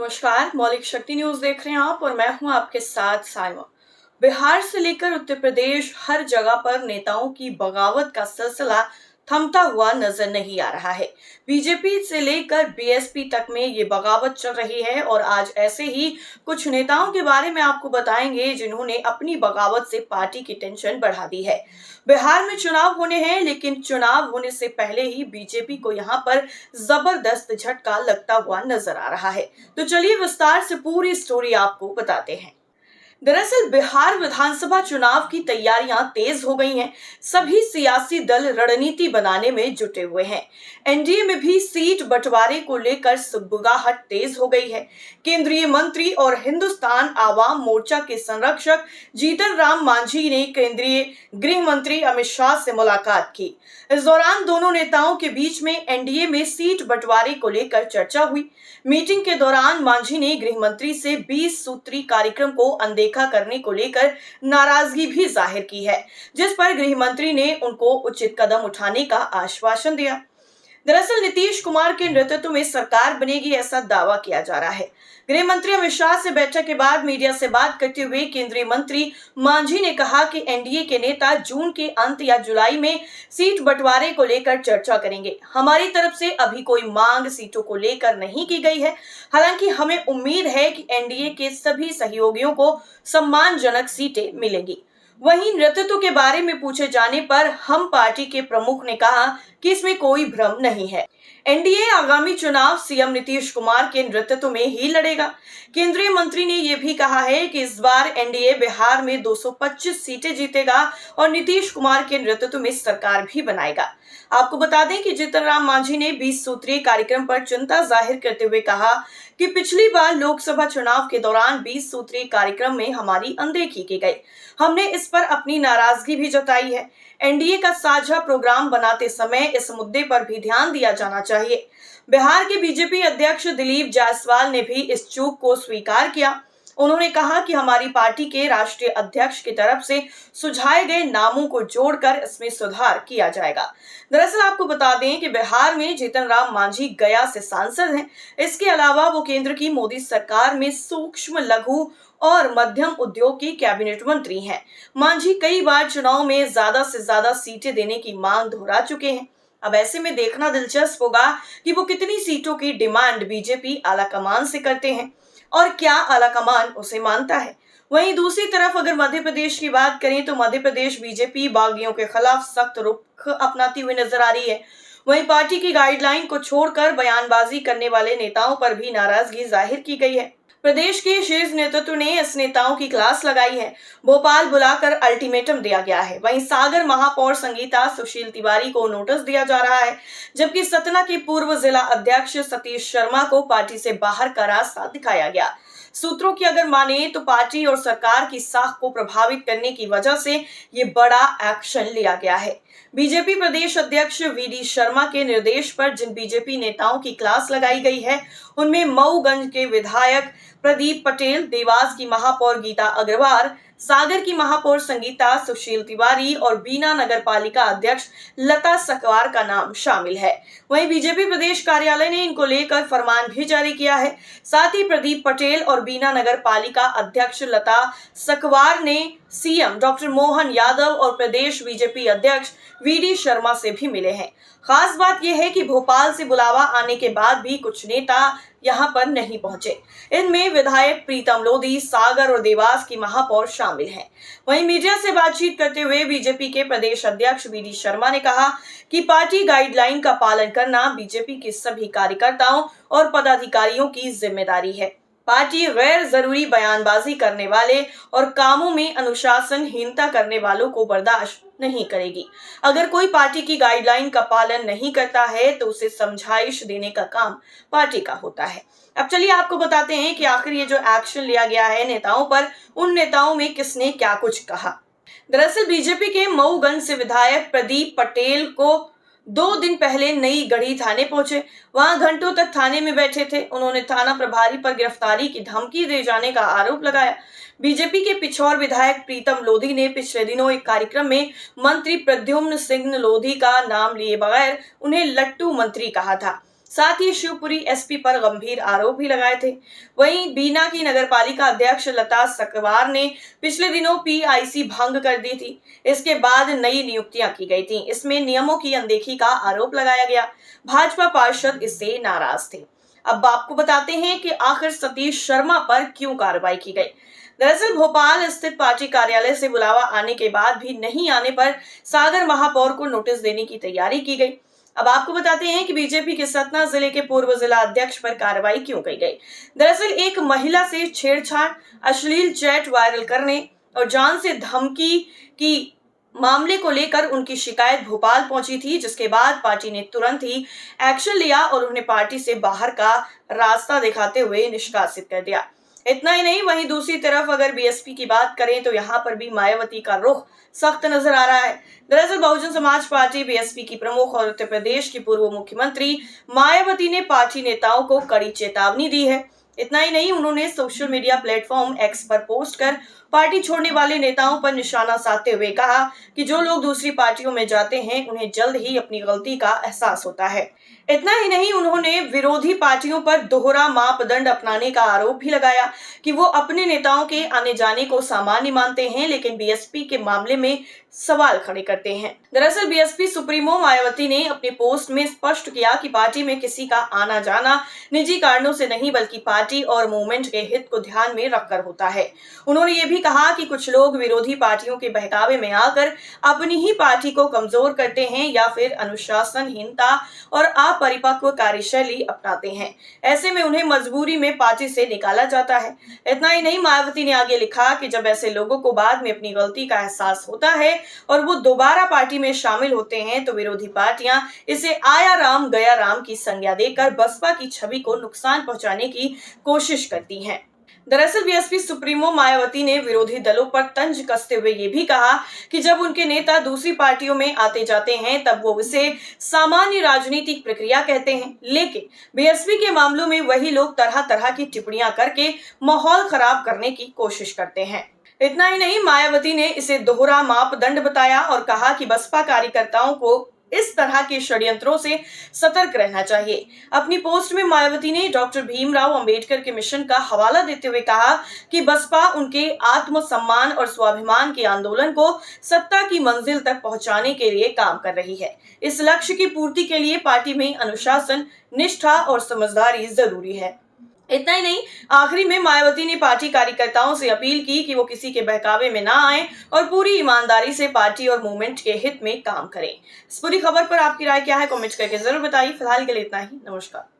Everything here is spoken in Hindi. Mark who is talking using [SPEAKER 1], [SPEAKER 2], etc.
[SPEAKER 1] नमस्कार, मौलिक शक्ति न्यूज देख रहे हैं आप और मैं हूं आपके साथ साइमा। बिहार से लेकर उत्तर प्रदेश हर जगह पर नेताओं की बगावत का सिलसिला थमता हुआ नजर नहीं आ रहा है। बीजेपी से लेकर बीएसपी तक में ये बगावत चल रही है और आज ऐसे ही कुछ नेताओं के बारे में आपको बताएंगे जिन्होंने अपनी बगावत से पार्टी की टेंशन बढ़ा दी है। बिहार में चुनाव होने हैं, लेकिन चुनाव होने से पहले ही बीजेपी को यहां पर जबरदस्त झटका लगता हुआ नजर आ रहा है। तो चलिए विस्तार से पूरी स्टोरी आपको बताते हैं। दरअसल बिहार विधानसभा चुनाव की तैयारियां तेज हो गई हैं। सभी सियासी दल रणनीति बनाने में जुटे हुए हैं। एनडीए में भी सीट बंटवारे को लेकर सुगबुगाहट तेज हो गई है। केंद्रीय मंत्री और हिंदुस्तान आवाम मोर्चा के संरक्षक जीतन राम मांझी ने केंद्रीय गृह मंत्री अमित शाह से मुलाकात की। इस दौरान दोनों नेताओं के बीच में एनडीए में सीट बंटवारे को लेकर चर्चा हुई। मीटिंग के दौरान मांझी ने गृह मंत्री से 20 सूत्री कार्यक्रम को अनदेखा करने को लेकर नाराजगी भी जाहिर की है, जिस पर गृह मंत्री ने उनको उचित कदम उठाने का आश्वासन दिया। दरअसल नीतीश कुमार के नेतृत्व में सरकार बनेगी, ऐसा दावा किया जा रहा है। गृह मंत्री अमित शाह से बैठक के बाद मीडिया से बात करते हुए केंद्रीय मंत्री मांझी ने कहा कि एनडीए के नेता जून के अंत या जुलाई में सीट बंटवारे को लेकर चर्चा करेंगे। हमारी तरफ से अभी कोई मांग सीटों को लेकर नहीं की गई है। हालांकि हमें उम्मीद है कि एनडीए के सभी सहयोगियों को सम्मानजनक सीटें मिलेंगी। वहीं नेतृत्व के बारे में पूछे जाने पर हम पार्टी के प्रमुख ने कहा कि इसमें कोई भ्रम नहीं है। एनडीए आगामी चुनाव सीएम नीतीश कुमार के नेतृत्व में ही लड़ेगा। केंद्रीय मंत्री ने यह भी कहा है कि इस बार एनडीए बिहार में 225 सीटें जीतेगा और नीतीश कुमार के नेतृत्व में सरकार भी बनाएगा। आपको बता दें कि जीतन राम मांझी ने 20 सूत्रीय कार्यक्रम पर चिंता जाहिर करते हुए कहा कि पिछली बार लोकसभा चुनाव के दौरान 20 सूत्रीय कार्यक्रम में हमारी अनदेखी की गई। हमने इस पर अपनी नाराजगी भी जताई है। एनडीए का साझा प्रोग्राम बनाते समय इस मुद्दे पर भी ध्यान दिया जाना चाहिए। बिहार के बीजेपी अध्यक्ष दिलीप जायसवाल ने भी इस चूक को स्वीकार किया। उन्होंने कहा कि हमारी पार्टी के राष्ट्रीय अध्यक्ष की तरफ से सुझाए गए नामों को जोड़कर इसमें सुधार किया जाएगा। दरअसल आपको बता दें कि बिहार में जीतन राम मांझी गया से सांसद हैं। इसके अलावा वो केंद्र की मोदी सरकार में सूक्ष्म, लघु और मध्यम उद्योग की कैबिनेट मंत्री हैं। मांझी कई बार चुनाव में ज्यादा से ज्यादा सीटें देने की मांग दोहरा चुके हैं। अब ऐसे में देखना दिलचस्प होगा कि वो कितनी सीटों की डिमांड बीजेपी आलाकमान से करते हैं और क्या आलाकमान उसे मानता है। वहीं दूसरी तरफ अगर मध्य प्रदेश की बात करें तो मध्य प्रदेश बीजेपी बागियों के खिलाफ सख्त रुख अपनाती हुई नजर आ रही है। वहीं पार्टी की गाइडलाइन को छोड़कर बयानबाजी करने वाले नेताओं पर भी नाराजगी जाहिर की गई है। प्रदेश के शीर्ष नेतृत्व ने इस नेताओं की क्लास लगाई है। भोपाल बुलाकर अल्टीमेटम दिया गया है। वहीं सागर महापौर संगीता सुशील तिवारी को नोटिस दिया जा रहा है, जबकि सतना के पूर्व जिला अध्यक्ष सतीश शर्मा को पार्टी से बाहर का रास्ता दिखाया गया। सूत्रों की अगर माने तो पार्टी और सरकार की साख को प्रभावित करने की वजह से ये बड़ा एक्शन लिया गया है। बीजेपी प्रदेश अध्यक्ष वीडी शर्मा के निर्देश पर जिन बीजेपी नेताओं की क्लास लगाई गई है, उनमें मऊगंज के विधायक प्रदीप पटेल, देवास की महापौर गीता अग्रवाल, सागर की महापौर संगीता सुशील तिवारी और बीना नगर पालिका अध्यक्ष लता सकवार का नाम शामिल है। वहीं बीजेपी प्रदेश कार्यालय ने इनको लेकर फरमान भी जारी किया है। साथ ही प्रदीप पटेल और बीना नगर पालिका अध्यक्ष लता सकवार ने सीएम डॉक्टर मोहन यादव और प्रदेश बीजेपी अध्यक्ष वीडी शर्मा से भी मिले हैं। खास बात यह है कि भोपाल से बुलावा आने के बाद भी कुछ नेता यहां पर नहीं पहुंचे। इनमें विधायक प्रीतम लोधी, सागर और देवास की महापौर शामिल हैं। वहीं मीडिया से बातचीत करते हुए बीजेपी के प्रदेश अध्यक्ष वीडी शर्मा ने कहा कि पार्टी गाइडलाइन का पालन करना बीजेपी के सभी कार्यकर्ताओं और पदाधिकारियों की जिम्मेदारी है। पार्टी गैर जरूरी बयानबाजी करने वाले और कामों में अनुशासनहीनता करने वालों को बर्दाश्त नहीं करेगी। अगर कोई पार्टी की गाइडलाइन का पालन नहीं करता है तो उसे समझाइश देने का काम पार्टी का होता है। अब चलिए आपको बताते हैं कि आखिर ये जो एक्शन लिया गया है नेताओं पर, उन नेताओं में किसने क्या कुछ कहा। दरअसल बीजेपी के मऊगंज से विधायक प्रदीप पटेल को 2 दिन पहले नई गढ़ी थाने पहुंचे। वहां घंटों तक थाने में बैठे थे। उन्होंने थाना प्रभारी पर गिरफ्तारी की धमकी दे जाने का आरोप लगाया। बीजेपी के पिछौर विधायक प्रीतम लोधी ने पिछले दिनों एक कार्यक्रम में मंत्री प्रद्युम्न सिंह लोधी का नाम लिए बगैर उन्हें लट्टू मंत्री कहा था। साथ ही शिवपुरी एसपी पर गंभीर आरोप भी लगाए थे। वहीं बीना की नगरपालिका अध्यक्ष लता सकवार ने पिछले दिनों पीआईसी भंग कर दी थी। इसके बाद नई नियुक्तियां की गई थी। इसमें नियमों की अनदेखी का आरोप लगाया गया। भाजपा पार्षद इससे नाराज थे। अब आपको बताते हैं कि आखिर सतीश शर्मा पर क्यों कार्रवाई की गई। दरअसल भोपाल स्थित पार्टी कार्यालय से बुलावा आने के बाद भी नहीं आने पर सागर महापौर को नोटिस देने की तैयारी की गई। अब आपको बताते हैं कि बीजेपी के सतना जिले के पूर्व जिला अध्यक्ष पर कार्रवाई क्यों की गई। दरअसल एक महिला से छेड़छाड़, अश्लील चैट वायरल करने और जान से धमकी की मामले को लेकर उनकी शिकायत भोपाल पहुंची थी, जिसके बाद पार्टी ने तुरंत ही एक्शन लिया और उन्हें पार्टी से बाहर का रास्ता दिखाते हुए निष्कासित कर दिया। इतना ही नहीं, वहीं दूसरी तरफ अगर बीएसपी की बात करें तो यहाँ पर भी मायावती का रुख सख्त नजर आ रहा है। दरअसल बहुजन समाज पार्टी बीएसपी की प्रमुख और उत्तर प्रदेश की पूर्व मुख्यमंत्री मायावती ने पार्टी नेताओं को कड़ी चेतावनी दी है। इतना ही नहीं, उन्होंने सोशल मीडिया प्लेटफॉर्म एक्स पर पोस्ट कर पार्टी छोड़ने वाले नेताओं पर निशाना साधते हुए कहा कि जो लोग दूसरी पार्टियों में जाते हैं उन्हें जल्द ही अपनी गलती का एहसास होता है। इतना ही नहीं, उन्होंने विरोधी पार्टियों पर दोहरा मापदंड अपनाने का आरोप भी लगाया कि वो अपने नेताओं के आने जाने को सामान्य मानते हैं, लेकिन बीएसपी के मामले में सवाल खड़े करते हैं। दरअसल बीएसपी सुप्रीमो मायावती ने अपने पोस्ट में स्पष्ट किया कि पार्टी में किसी का आना जाना निजी कारणों से नहीं बल्कि पार्टी और मूवमेंट के हित को ध्यान में रखकर होता है। उन्होंने ये भी कहा कि कुछ लोग विरोधी पार्टियों के बहकावे में आकर अपनी ही पार्टी को कमजोर करते हैं या फिर अनुशासनहीनता और अपरिपक्व कार्यशैली अपनाते हैं। ऐसे में उन्हें मजबूरी में पार्टी से निकाला जाता है। इतना ही नहीं, मायावती ने आगे लिखा कि जब ऐसे लोगों को बाद में अपनी गलती का एहसास होता है और वो दोबारा पार्टी में शामिल होते हैं तो विरोधी पार्टियां इसे आया राम गया राम की संज्ञा देकर बसपा की छवि को नुकसान पहुंचाने की कोशिश करती हैं। दरअसल बीएसपी सुप्रीमो मायावती ने विरोधी दलों पर तंज कसते हुए ये भी कहा कि जब उनके नेता दूसरी पार्टियों में आते जाते हैं तब वो इसे सामान्य राजनीतिक प्रक्रिया कहते हैं, लेकिन बीएसपी के मामलों में वही लोग तरह तरह की टिप्पणियां करके माहौल खराब करने की कोशिश करते हैं। इतना ही नहीं, मायावती ने इसे दोहरा मापदंड बताया और कहा कि बसपा कार्यकर्ताओं को इस तरह के षड्यंत्रों से सतर्क रहना चाहिए। अपनी पोस्ट में मायावती ने डॉक्टर भीमराव अंबेडकर के मिशन का हवाला देते हुए कहा कि बसपा उनके आत्मसम्मान और स्वाभिमान के आंदोलन को सत्ता की मंजिल तक पहुंचाने के लिए काम कर रही है। इस लक्ष्य की पूर्ति के लिए पार्टी में अनुशासन, निष्ठा और समझदारी जरूरी है। इतना ही नहीं, आखिरी में मायावती ने पार्टी कार्यकर्ताओं से अपील की कि वो किसी के बहकावे में ना आए और पूरी ईमानदारी से पार्टी और मूवमेंट के हित में काम करें। इस पूरी खबर पर आपकी राय क्या है, कमेंट करके जरूर बताइए। फिलहाल के लिए इतना ही। नमस्कार।